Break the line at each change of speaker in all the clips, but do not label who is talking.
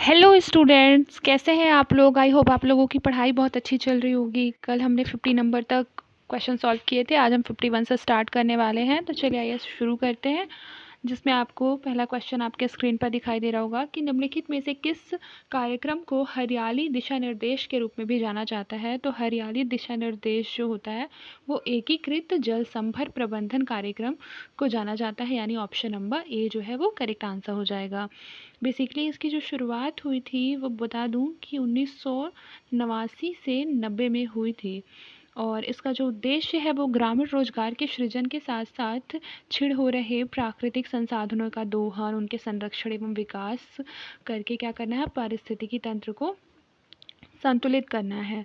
Hello students, कैसे हैं आप लोग। आई होप आप लोगों की पढ़ाई बहुत अच्छी चल रही होगी। कल हमने 50 नंबर तक क्वेश्चन सॉल्व किए थे। आज हम 51 से स्टार्ट करने वाले हैं। तो चलिए आइए शुरू करते हैं, जिसमें आपको पहला क्वेश्चन आपके स्क्रीन पर दिखाई दे रहा होगा कि निम्नलिखित में से किस कार्यक्रम को हरियाली दिशा निर्देश के रूप में भी जाना जाता है। तो हरियाली दिशा निर्देश जो होता है वो एकीकृत जल संभर प्रबंधन कार्यक्रम को जाना जाता है, यानी ऑप्शन नंबर ए जो है वो करेक्ट आंसर हो जाएगा। बेसिकली इसकी जो शुरुआत हुई थी वो बता दूं कि 1989 से 90 में हुई थी, और इसका जो उद्देश्य है वो ग्रामीण रोजगार के सृजन के साथ साथ छिड़ हो रहे प्राकृतिक संसाधनों का दोहन, उनके संरक्षण एवं विकास करके क्या करना है, पारिस्थितिकी तंत्र को संतुलित करना है।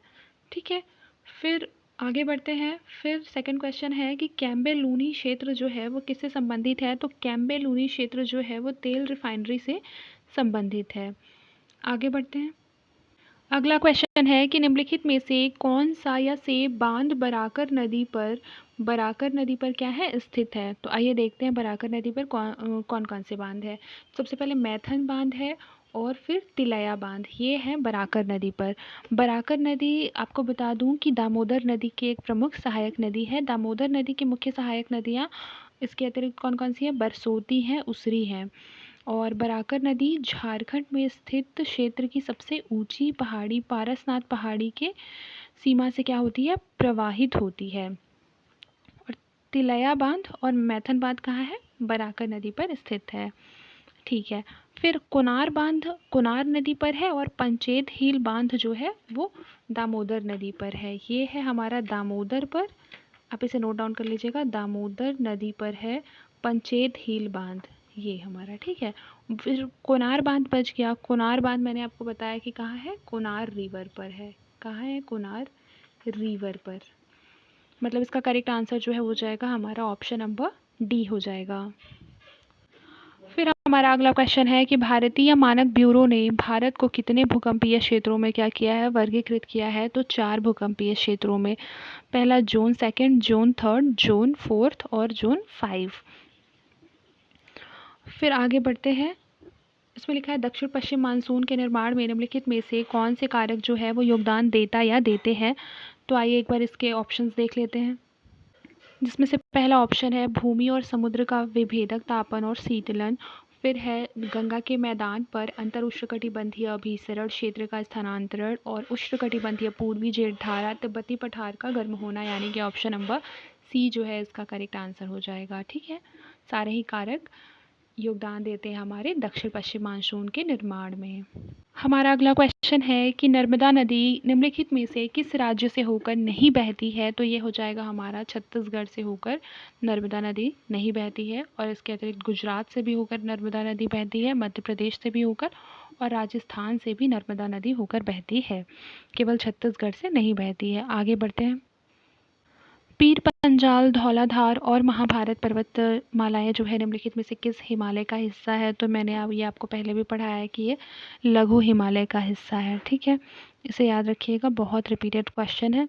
ठीक है, फिर आगे बढ़ते हैं। फिर सेकंड क्वेश्चन है कि कैम्बेलूनी क्षेत्र जो है वो किससे संबंधित है। तो कैम्बेलूनी क्षेत्र जो है वो तेल रिफाइनरी से संबंधित है। आगे बढ़ते हैं। अगला क्वेश्चन है कि निम्नलिखित में से कौन सा या से बांध बराकर नदी पर क्या है, स्थित है। तो आइए देखते हैं बराकर नदी पर कौन कौन से बांध है। सबसे पहले मैथन बांध है और फिर तिलैया बांध, ये है बराकर नदी पर। बराकर नदी आपको बता दूं कि दामोदर नदी की एक प्रमुख सहायक नदी है। दामोदर नदी की मुख्य सहायक नदियाँ इसके अतिरिक्त कौन कौन सी है, बरसोती है, उसरी है। और बराकर नदी झारखंड में स्थित क्षेत्र की सबसे ऊंची पहाड़ी पारसनाथ पहाड़ी के सीमा से क्या होती है, प्रवाहित होती है। और तिलैया बांध और मैथन बांध कहाँ है, बराकर नदी पर स्थित है। ठीक है, फिर कोनार बांध कोनार नदी पर है, और पंचेत हील बांध जो है वो दामोदर नदी पर है। ये है हमारा दामोदर पर, आप इसे नोट डाउन कर लीजिएगा, दामोदर नदी पर है पंचेत हील बांध, ये हमारा। ठीक है, फिर कोनार बांध बच गया। कोनार बांध मैंने आपको बताया कि कहाँ है, कोनार रिवर पर है। कहाँ है, कोनार रिवर पर। मतलब इसका करेक्ट आंसर जो है हो जाएगा हमारा ऑप्शन नंबर डी हो जाएगा। फिर हमारा अगला क्वेश्चन है कि भारतीय मानक ब्यूरो ने भारत को कितने भूकंपीय क्षेत्रों में क्या किया है, वर्गीकृत किया है। तो 4 भूकंपीय क्षेत्रों में। पहला zone second, zone third, zone fourth और जोन 5। फिर आगे बढ़ते हैं। इसमें लिखा है दक्षिण पश्चिम मानसून के निर्माण में निम्नलिखित में से कौन से कारक जो है वो योगदान देता या देते हैं। तो आइए एक बार इसके ऑप्शंस देख लेते हैं, जिसमें से पहला ऑप्शन है भूमि और समुद्र का विभेदक तापन और शीतलन। फिर है गंगा के मैदान पर अंतर उष्णकटिबंधीय अभिसरण क्षेत्र का स्थानांतरण, और उष्णकटिबंधीय पूर्वी जेठधारा तिब्बती पठार का गर्म होना, यानी कि ऑप्शन नंबर सी जो है इसका करेक्ट आंसर हो जाएगा। ठीक है, सारे ही कारक योगदान देते हैं हमारे दक्षिण पश्चिम मानसून के निर्माण में। हमारा अगला क्वेश्चन है कि नर्मदा नदी निम्नलिखित में से किस राज्य से होकर नहीं बहती है। तो ये हो जाएगा हमारा छत्तीसगढ़ से होकर नर्मदा नदी नहीं बहती है, और इसके अतिरिक्त गुजरात से भी होकर नर्मदा नदी बहती है, मध्य प्रदेश से भी होकर, और राजस्थान से भी नर्मदा नदी होकर बहती है। केवल छत्तीसगढ़ से नहीं बहती है। आगे बढ़ते हैं। पीर पंजाल, धौलाधार और महाभारत पर्वतमालाएं जो है निम्नलिखित में से किस हिमालय का हिस्सा है। तो मैंने अब ये आपको पहले भी पढ़ाया है कि ये लघु हिमालय का हिस्सा है। ठीक है, इसे याद रखिएगा, बहुत रिपीटेड क्वेश्चन है।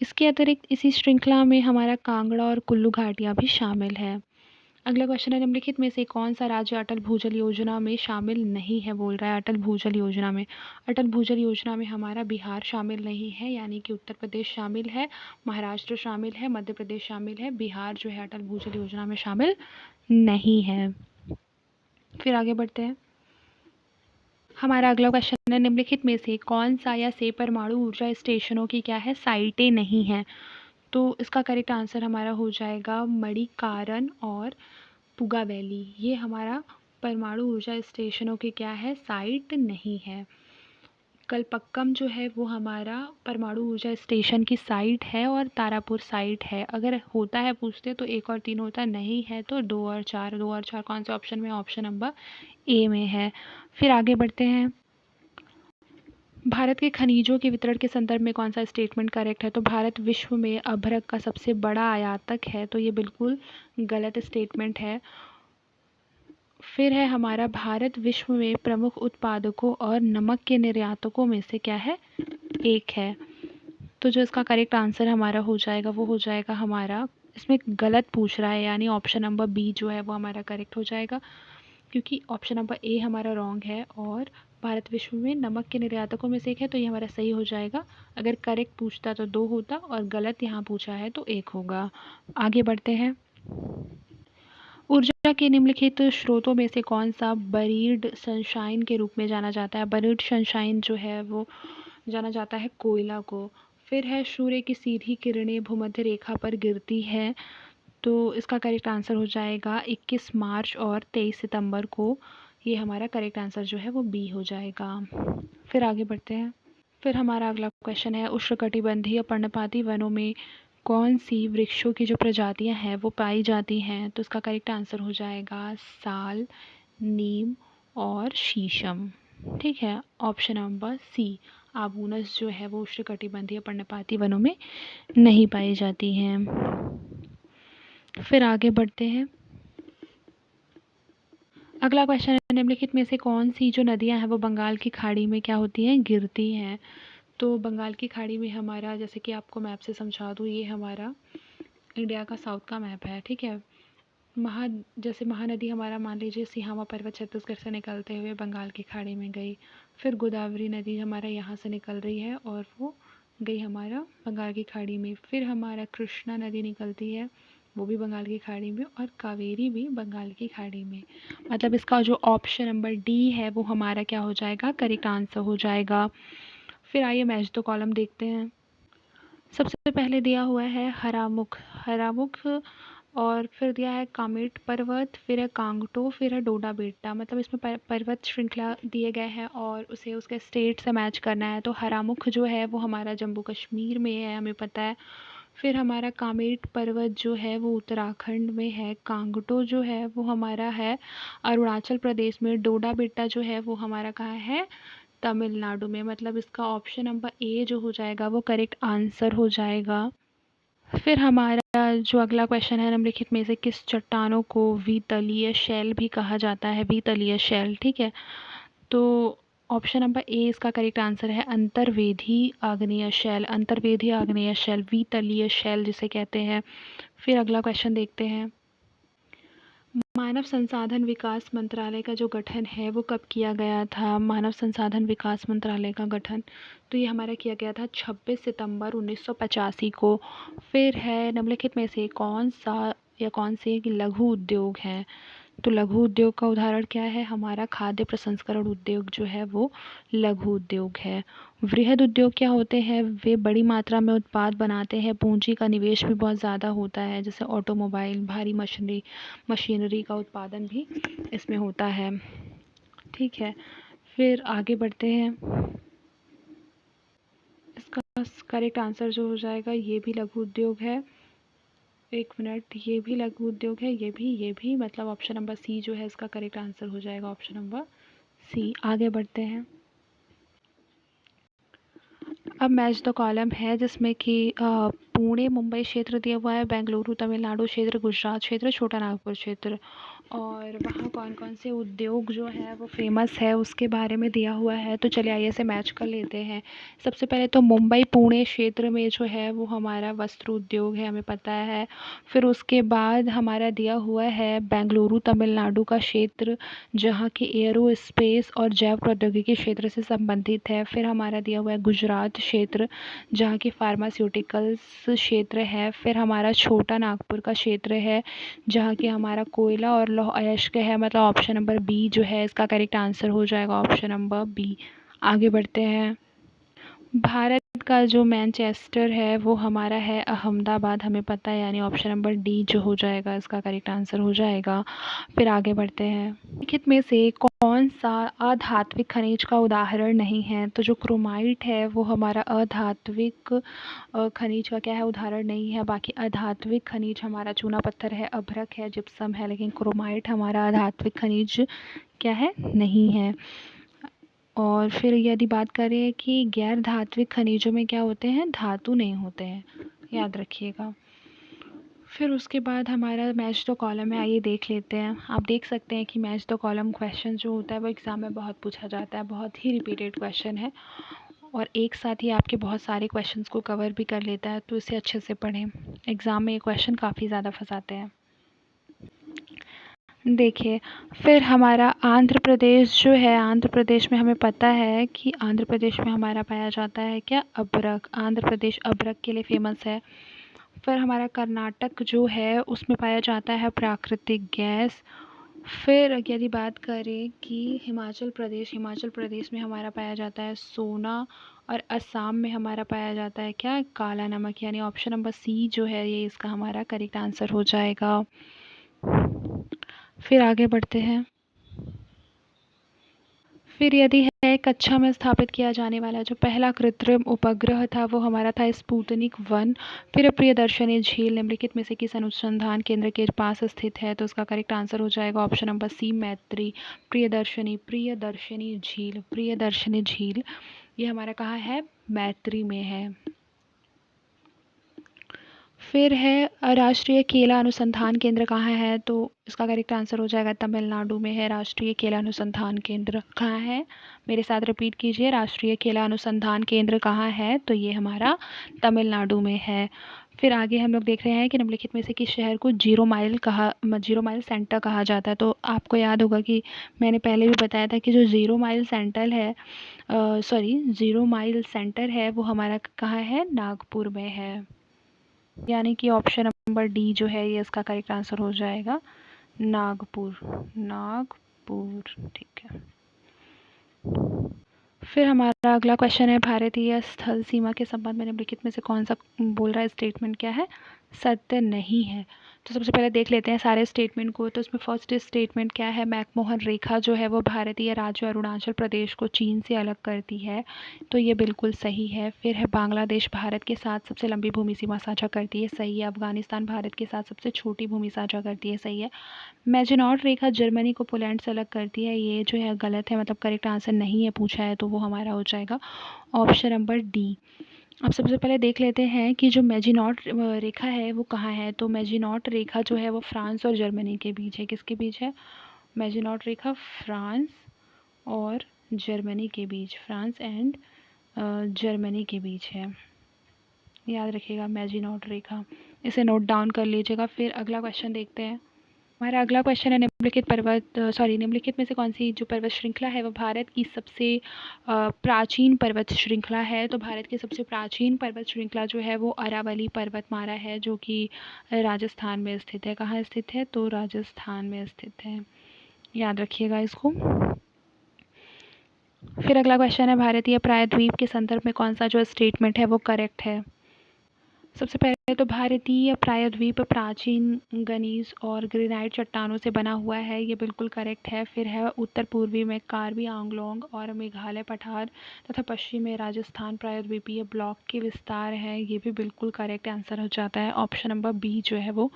इसके अतिरिक्त इसी श्रृंखला में हमारा कांगड़ा और कुल्लू घाटियाँ भी शामिल है। अगला क्वेश्चन है निम्नलिखित में से कौन सा राज्य अटल भूजल योजना में शामिल नहीं है, बोल रहा है अटल भूजल योजना में। अटल भूजल योजना में हमारा बिहार शामिल नहीं है, यानी कि उत्तर प्रदेश शामिल है, महाराष्ट्र शामिल है, मध्य प्रदेश शामिल है, बिहार जो है अटल भूजल योजना में शामिल नहीं है। फिर आगे बढ़ते हैं। हमारा अगला क्वेश्चन है निम्नलिखित में से कौन सा या से परमाणु ऊर्जा स्टेशनों की क्या है, साइटें नहीं हैं। तो इसका करेक्ट आंसर हमारा हो जाएगा मणिकारण और पुगा वैली। ये हमारा परमाणु ऊर्जा स्टेशनों की क्या है, साइट नहीं है। कलपक्कम जो है वो हमारा परमाणु ऊर्जा स्टेशन की साइट है, और तारापुर साइट है। अगर होता है पूछते तो 1 और 3 होता, नहीं है तो 2 और 4। 2 और 4 कौन से ऑप्शन में, ऑप्शन नंबर ए में है। फिर आगे बढ़ते हैं। भारत के खनिजों के वितरण के संदर्भ में कौन सा स्टेटमेंट करेक्ट है। तो भारत विश्व में अभ्रक का सबसे बड़ा आयातक है, तो ये बिल्कुल गलत स्टेटमेंट है। फिर है हमारा भारत विश्व में प्रमुख उत्पादकों और नमक के निर्यातकों में से क्या है, एक है। तो जो इसका करेक्ट आंसर हमारा हो जाएगा वो हो जाएगा हमारा, इसमें गलत पूछ रहा है, यानी ऑप्शन नंबर बी जो है वो हमारा करेक्ट हो जाएगा, क्योंकि ऑप्शन नंबर ए हमारा रॉन्ग है और भारत विश्व में नमक के निर्यातकों में से एक है, तो ये हमारा सही हो जाएगा। अगर करेक्ट पूछता तो 2 होता और गलत यहाँ पूछा है तो 1 होगा। आगे बढ़ते हैं। ऊर्जा के निम्नलिखित स्रोतों में से कौन सा बरीड सनशाइन के रूप में जाना जाता है? बरीड सनशाइन जो है वो जाना जाता है कोयला को। फिर है सूर्य की सीधी किरणें भूमध्य रेखा पर गिरती है, तो इसका करेक्ट आंसर हो जाएगा 21 मार्च और 23 सितंबर को। ये हमारा करेक्ट आंसर जो है वो बी हो जाएगा। फिर आगे बढ़ते हैं। फिर हमारा अगला क्वेश्चन है, उष्णकटिबंधीय पर्णपाती वनों में कौन सी वृक्षों की जो प्रजातियां हैं वो पाई जाती हैं? तो इसका करेक्ट आंसर हो जाएगा साल, नीम और शीशम। ठीक है, ऑप्शन नंबर सी आबूनस जो है वो उष्णकटिबंधीय पर्णपाती वनों में नहीं पाई जाती हैं। फिर आगे बढ़ते हैं। अगला क्वेश्चन है, निम्नलिखित में से कौन सी जो नदियां हैं वो बंगाल की खाड़ी में क्या होती हैं? गिरती हैं। तो बंगाल की खाड़ी में हमारा, जैसे कि आपको मैप से समझा दूँ, ये हमारा इंडिया का साउथ का मैप है। ठीक है, जैसे महानदी हमारा मान लीजिए सिहामा पर्वत छत्तीसगढ़ से निकलते हुए बंगाल की खाड़ी में गई। फिर गोदावरी नदी हमारा यहाँ से निकल रही है और वो गई हमारा बंगाल की खाड़ी में। फिर हमारा कृष्णा नदी निकलती है, वो भी बंगाल की खाड़ी में, और कावेरी भी बंगाल की खाड़ी में। मतलब इसका जो ऑप्शन नंबर डी है वो हमारा क्या हो जाएगा? करेक्ट आंसर हो जाएगा। फिर आइए मैच द कॉलम देखते हैं। सबसे पहले दिया हुआ है हरामुख, हरामुख, और फिर दिया है कामेट पर्वत, फिर है कांगटो, फिर है डोडा बेटा। मतलब इसमें पर्वत श्रृंखला दिए गए हैं और उसे उसके स्टेट से मैच करना है। तो हरामुख जो है वो हमारा जम्मू कश्मीर में है, हमें पता है। फिर हमारा कामेट पर्वत जो है वो उत्तराखंड में है। कांगटो जो है वो हमारा है अरुणाचल प्रदेश में। डोडा बेटा जो है वो हमारा कहाँ है? तमिलनाडु में। मतलब इसका ऑप्शन नंबर ए जो हो जाएगा वो करेक्ट आंसर हो जाएगा। फिर हमारा जो अगला क्वेश्चन है, निम्नलिखित में से किस चट्टानों को वितलीय शैल भी कहा जाता है? वितलीय शैल। ठीक है, तो ऑप्शन नंबर ए इसका करेक्ट आंसर है अंतर्वेधी आग्नेय शैल। अंतर्वेधी आग्नेय शैल वितलीय शैल जिसे कहते हैं। फिर अगला क्वेश्चन देखते हैं। मानव संसाधन विकास मंत्रालय का जो गठन है वो कब किया गया था? मानव संसाधन विकास मंत्रालय का गठन तो ये हमारा किया गया था 26 सितंबर 1985 को। फिर है, निम्नलिखित में से कौन सा या कौन से लघु उद्योग हैं? तो लघु उद्योग का उदाहरण क्या है? हमारा खाद्य प्रसंस्करण उद्योग जो है वो लघु उद्योग है। वृहद उद्योग क्या होते हैं? वे बड़ी मात्रा में उत्पाद बनाते हैं, पूंजी का निवेश भी बहुत ज़्यादा होता है, जैसे ऑटोमोबाइल, भारी मशीनरी का उत्पादन भी इसमें होता है। ठीक है, फिर आगे बढ़ते हैं। इसका करेक्ट आंसर जो हो जाएगा ये भी लघु उद्योग है। एक मिनट, ये भी लघु उद्योग है, ये भी, मतलब ऑप्शन नंबर सी जो है इसका करेक्ट आंसर हो जाएगा, ऑप्शन नंबर सी। आगे बढ़ते हैं। अब मैच द कॉलम है जिसमें कि पुणे मुंबई क्षेत्र दिया हुआ है, बेंगलुरु तमिलनाडु क्षेत्र, गुजरात क्षेत्र, छोटा नागपुर क्षेत्र, और वहाँ कौन कौन से उद्योग जो है वो फेमस है उसके बारे में दिया हुआ है। तो चलिए आइए से मैच कर लेते हैं। सबसे पहले तो मुंबई पुणे क्षेत्र में जो है वो हमारा वस्त्र उद्योग है, हमें पता है। फिर उसके बाद हमारा दिया हुआ है बेंगलुरु तमिलनाडु का क्षेत्र, जहाँ की एयरोस्पेस और जैव प्रौद्योगिकी क्षेत्र से संबंधित है। फिर हमारा दिया हुआ है गुजरात क्षेत्र, जहाँ की फार्मास्यूटिकल्स क्षेत्र है। फिर हमारा छोटा नागपुर का क्षेत्र है, जहाँ की हमारा कोयला और लौह अयस्क है। मतलब ऑप्शन नंबर बी जो है इसका करेक्ट आंसर हो जाएगा, ऑप्शन नंबर बी। आगे बढ़ते हैं। भारत का जो मैनचेस्टर है वो हमारा है अहमदाबाद, हमें पता है, यानी ऑप्शन नंबर डी जो हो जाएगा इसका करेक्ट आंसर हो जाएगा। फिर आगे बढ़ते हैं। निम्नलिखित में से कौन सा अधात्विक खनिज का उदाहरण नहीं है? तो जो क्रोमाइट है वो हमारा अधात्विक खनिज का क्या है? उदाहरण नहीं है। बाकी अधात्विक खनिज हमारा चूना पत्थर है, अभ्रक है, जिप्सम है, लेकिन क्रोमाइट हमारा अधात्विक खनिज क्या है? नहीं है। और फिर यदि बात करें कि गैर धात्विक खनिजों में क्या होते हैं? धातु नहीं होते हैं, याद रखिएगा। फिर उसके बाद हमारा मैच द कॉलम है, आइए देख लेते हैं। आप देख सकते हैं कि मैच द कॉलम क्वेश्चन जो होता है वो एग्ज़ाम में बहुत पूछा जाता है, बहुत ही रिपीटेड क्वेश्चन है और एक साथ ही आपके बहुत सारे क्वेश्चंस को कवर भी कर लेता है, तो इसे अच्छे से पढ़ें। एग्ज़ाम में ये क्वेश्चन काफ़ी ज़्यादा फंसाते हैं। देखिए, फिर हमारा आंध्र प्रदेश जो है, आंध्र प्रदेश में हमें पता है कि आंध्र प्रदेश में हमारा पाया जाता है क्या, अदरक। आंध्र प्रदेश अदरक के लिए फ़ेमस है। फिर हमारा कर्नाटक जो है उसमें पाया जाता है प्राकृतिक गैस। फिर यदि बात करें कि हिमाचल प्रदेश में हमारा पाया जाता है सोना। और असम में हमारा पाया जाता है क्या, काला नमक। यानी ऑप्शन नंबर सी जो है ये इसका हमारा करेक्ट आंसर हो जाएगा। फिर आगे बढ़ते हैं। फिर यदि है, कक्षा में स्थापित किया जाने वाला जो पहला कृत्रिम उपग्रह था वो हमारा था स्पुतनिक 1। फिर प्रियदर्शनी झील निम्नलिखित में से किस अनुसंधान केंद्र के पास स्थित है, तो इसका करेक्ट आंसर हो जाएगा ऑप्शन नंबर सी, मैत्री। प्रियदर्शनी झील ये हमारा कहाँ है, मैत्री में है। फिर है राष्ट्रीय केला अनुसंधान केंद्र कहाँ है, तो इसका करेक्ट आंसर हो जाएगा तमिलनाडु में है राष्ट्रीय केला अनुसंधान केंद्र। कहाँ है, मेरे साथ रिपीट कीजिए, राष्ट्रीय केला अनुसंधान केंद्र कहाँ है, तो ये हमारा तमिलनाडु में है। फिर आगे हम लोग देख रहे हैं कि निम्नलिखित में से किस शहर को जीरो माइल सेंटर कहा जाता है। तो आपको याद होगा कि मैंने पहले भी बताया था कि जो ज़ीरो माइल सेंटर है वो हमारा कहाँ है, नागपुर में है। यानी कि ऑप्शन नंबर डी जो है ये इसका करेक्ट आंसर हो जाएगा, नागपुर। नागपुर, ठीक है। फिर हमारा अगला क्वेश्चन है, भारतीय स्थल सीमा के संबंध में निम्नलिखित में से कौन सा बोल रहा है, स्टेटमेंट क्या है, सत्य नहीं है। तो सबसे पहले देख लेते हैं सारे स्टेटमेंट को। तो इसमें फर्स्ट स्टेटमेंट क्या है, मैकमोहन रेखा जो है वो भारतीय राज्य अरुणाचल प्रदेश को चीन से अलग करती है, तो ये बिल्कुल सही है। फिर है, बांग्लादेश भारत के साथ सबसे लंबी भूमि सीमा साझा करती है, सही है। अफगानिस्तान भारत के साथ सबसे छोटी भूमि साझा करती है, सही है। मैजिनॉट रेखा जर्मनी को पोलैंड से अलग करती है, ये जो है गलत है, मतलब करेक्ट आंसर नहीं है पूछा है, तो वो हमारा हो जाएगा ऑप्शन नंबर डी। अब सबसे पहले देख लेते हैं कि जो मैजिनॉट रेखा है वो कहाँ है। तो मैजिनॉट रेखा जो है वो फ्रांस और जर्मनी के बीच है। किसके बीच है, मैजिनॉट रेखा फ्रांस और जर्मनी के बीच, फ्रांस एंड जर्मनी के बीच है। याद रखिएगा मैजिनॉट रेखा, इसे नोट डाउन कर लीजिएगा। फिर अगला क्वेश्चन देखते हैं। हमारा अगला क्वेश्चन है, निम्नलिखित में से कौन सी जो पर्वत श्रृंखला है वो भारत की सबसे प्राचीन पर्वत श्रृंखला है। तो भारत की सबसे प्राचीन पर्वत श्रृंखला जो है वो अरावली पर्वतमाला है, जो कि राजस्थान में स्थित है। कहाँ स्थित है, तो राजस्थान में स्थित है, याद रखिएगा इसको। फिर अगला क्वेश्चन है, भारतीय प्रायद्वीप के संदर्भ में कौन सा जो स्टेटमेंट है वो करेक्ट है। सबसे पहले तो भारतीय प्रायद्वीप प्राचीन गनीज और ग्रेनाइट चट्टानों से बना हुआ है, ये बिल्कुल करेक्ट है। फिर है, उत्तर पूर्वी में कार्बी आंगलोंग और मेघालय पठार तथा पश्चिम में राजस्थान प्रायद्वीपीय ब्लॉक के विस्तार है, ये भी बिल्कुल करेक्ट आंसर हो जाता है। ऑप्शन नंबर बी जो है वो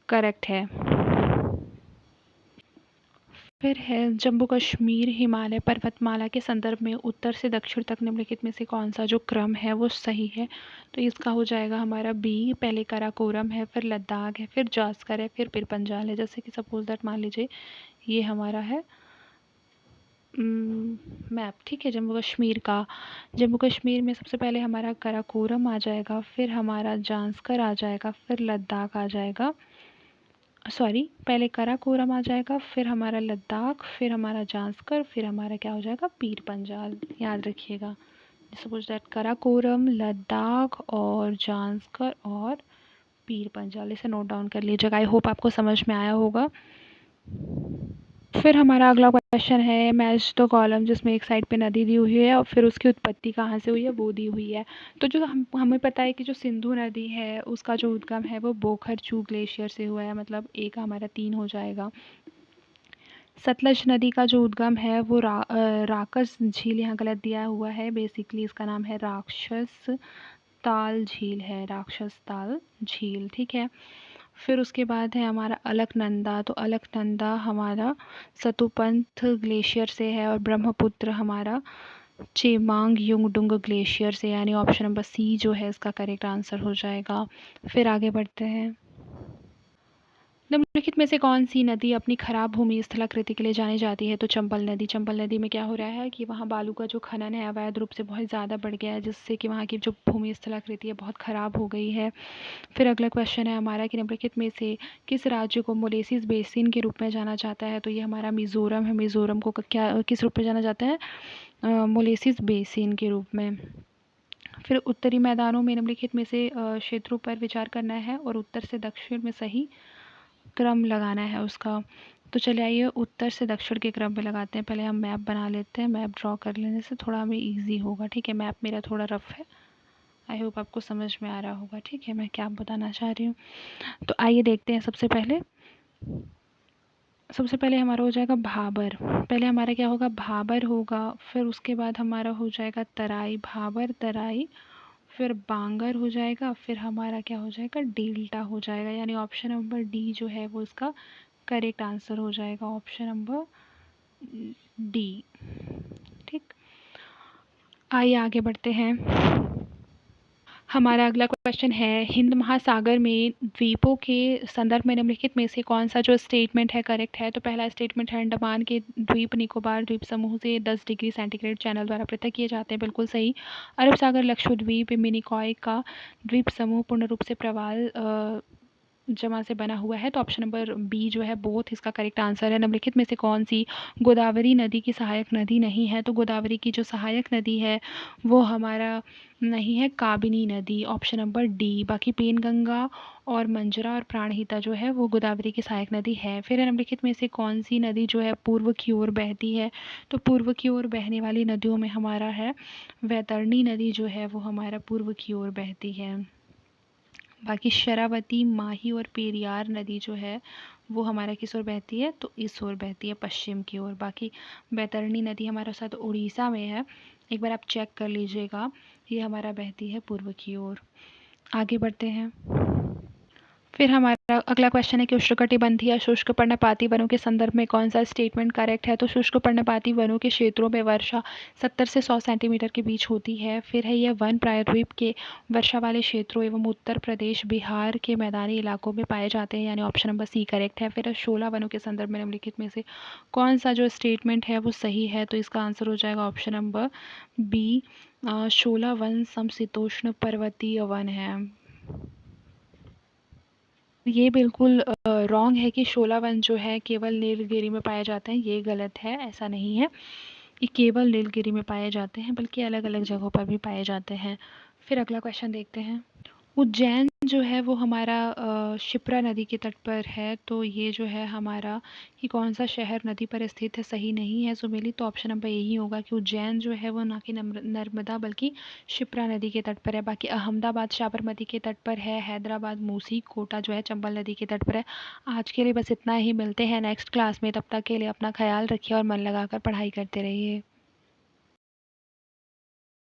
करेक्ट है। फिर है, जम्मू कश्मीर हिमालय पर्वतमाला के संदर्भ में उत्तर से दक्षिण तक निम्नलिखित में से कौन सा जो क्रम है वो सही है, तो इसका हो जाएगा हमारा बी। पहले काराकोरम है, फिर लद्दाख है, फिर जास्कर है, फिर पीरपंजाल है। जैसे कि सपोज दैट मान लीजिए ये हमारा है मैप, ठीक है, जम्मू कश्मीर का। जम्मू कश्मीर में सबसे पहले हमारा काराकोरम आ जाएगा, फिर हमारा जास्कर आ जाएगा, फिर लद्दाख आ जाएगा, पहले काराकोरम आ जाएगा, फिर हमारा लद्दाख, फिर हमारा जास्कर, फिर हमारा क्या हो जाएगा, पीर पंजाल। याद रखिएगा, सपोज दैट काराकोरम, लद्दाख और जास्कर और पीर पंजाल, इसे नोट डाउन कर लीजिएगा। आई होप आपको समझ में आया होगा। फिर हमारा अगला क्वेश्चन है, मैच द कॉलम, जिसमें एक साइड पे नदी दी हुई है और फिर उसकी उत्पत्ति कहाँ से हुई है वो दी हुई है। तो जो हमें पता है कि जो सिंधु नदी है उसका जो उद्गम है वो बोखरचू ग्लेशियर से हुआ है, मतलब एक हमारा 3 हो जाएगा। सतलज नदी का जो उद्गम है वो राकस झील, यहाँ गलत दिया हुआ है, बेसिकली इसका नाम है राक्षस ताल झील है, राक्षस ताल झील, ठीक है। फिर उसके बाद है हमारा अलकनंदा, तो अलकनंदा हमारा सतुपंथ ग्लेशियर से है और ब्रह्मपुत्र हमारा चेमांग युंगडुंग ग्लेशियर से, यानी ऑप्शन नंबर सी जो है इसका करेक्ट आंसर हो जाएगा। फिर आगे बढ़ते हैं। निम्नलिखित में से कौन सी नदी अपनी खराब भूमि स्थलाकृति के लिए जानी जाती है? तो चंबल नदी। चंबल नदी में क्या हो रहा है कि वहाँ बालू का जो खनन है अवैध रूप से बहुत ज़्यादा बढ़ गया है, जिससे कि वहाँ की जो भूमि स्थलाकृति है बहुत ख़राब हो गई है। फिर अगला क्वेश्चन है हमारा कि निम्नलिखित में से किस राज्य को मोलेसिस बेसिन के रूप में जाना जाता है? तो ये हमारा मिज़ोरम है। मिज़ोरम को क्या किस रूप में जाना जाता है? मोलेसिस बेसिन के रूप में। फिर उत्तरी मैदानों में निम्नलिखित में से क्षेत्रों पर विचार करना है और उत्तर से दक्षिण में सही क्रम लगाना है उसका। तो चलिए आइए उत्तर से दक्षिण के क्रम में लगाते हैं। पहले हम मैप बना लेते हैं। मैप ड्रॉ कर लेने से थोड़ा हमें इजी होगा। ठीक है, मैप मेरा थोड़ा रफ है। आई होप आपको समझ में आ रहा होगा। ठीक है, मैं क्या बताना चाह रही हूँ। तो आइए देखते हैं। सबसे पहले हमारा हो जाएगा भाबर। पहले हमारा क्या होगा? भाबर होगा। फिर उसके बाद हमारा हो जाएगा तराई, भाबर तराई। फिर बांगर हो जाएगा। फिर हमारा क्या हो जाएगा? डेल्टा हो जाएगा। यानी ऑप्शन नंबर डी जो है वो इसका करेक्ट आंसर हो जाएगा। Option number D. ठीक, आइए आगे बढ़ते हैं। हमारा अगला क्वेश्चन है हिंद महासागर में द्वीपों के संदर्भ में निम्नलिखित में से कौन सा जो स्टेटमेंट है करेक्ट है? तो पहला स्टेटमेंट है अंडमान के द्वीप निकोबार द्वीप समूह से 10 डिग्री सेंटीग्रेड चैनल द्वारा पृथक किए जाते हैं। बिल्कुल सही। अरब सागर लक्षद्वीप मिनिकॉय का द्वीप समूह पूर्ण रूप से प्रवाल जमा से बना हुआ है। तो ऑप्शन नंबर बी जो है बोथ इसका करेक्ट आंसर है। निम्नलिखित में से कौन सी गोदावरी नदी की सहायक नदी नहीं है? तो गोदावरी की जो सहायक नदी है वो हमारा नहीं है काबिनी नदी। Option number D. बाकी पेनगंगा और मंजरा और प्राणहिता जो है वो गोदावरी की सहायक नदी है। फिर निम्नलिखित में से कौन सी नदी जो है पूर्व की ओर बहती है? तो पूर्व की ओर बहने वाली नदियों में हमारा है वैतरणी नदी जो है वो हमारा पूर्व की ओर बहती है। बाकी शरावती, माही और पेरियार नदी जो है वो हमारा किस ओर बहती है? तो इस ओर बहती है, पश्चिम की ओर। बाकी बैतरणी नदी हमारा साथ उड़ीसा में है, एक बार आप चेक कर लीजिएगा। ये हमारा बहती है पूर्व की ओर। आगे बढ़ते हैं। फिर हमारा अगला क्वेश्चन है कि उष्णकटिबंधीय या शुष्क पर्णपाती वनों के संदर्भ में कौन सा स्टेटमेंट करेक्ट है? तो शुष्क पर्णपाती वनों के क्षेत्रों में वर्षा 70 से 100 सेंटीमीटर के बीच होती है। फिर है यह वन प्रायद्वीप के वर्षा वाले क्षेत्रों एवं उत्तर प्रदेश बिहार के मैदानी इलाकों में पाए जाते हैं। यानी ऑप्शन नंबर सी करेक्ट है। फिर शोला वनों के संदर्भ में निम्नलिखित में से कौन सा जो स्टेटमेंट है वो सही है? तो इसका आंसर हो जाएगा ऑप्शन नंबर बी। शोला वन समशीतोष्ण पर्वतीय वन है। ये बिल्कुल रॉन्ग है कि शोला वन जो है केवल नीलगिरी में पाए जाते हैं। ये गलत है, ऐसा नहीं है। ये केवल नीलगिरी में पाए जाते हैं, बल्कि अलग अलग जगहों पर भी पाए जाते हैं। फिर अगला क्वेश्चन देखते हैं। उज्जैन जो है वो हमारा शिप्रा नदी के तट पर है। तो ये जो है हमारा कि कौन सा शहर नदी पर स्थित है सही नहीं है सुमेली। तो ऑप्शन नंबर यही होगा कि उज्जैन जो है वो ना कि नर्मदा बल्कि शिप्रा नदी के तट पर है। बाकी अहमदाबाद साबरमती के तट पर है। हैदराबाद मूसी, कोटा जो है चंबल नदी के तट पर है। आज के लिए बस इतना ही। मिलते हैं नेक्स्ट क्लास में। तब तक के लिए अपना ख्याल रखिए और मन लगाकर पढ़ाई करते रहिए।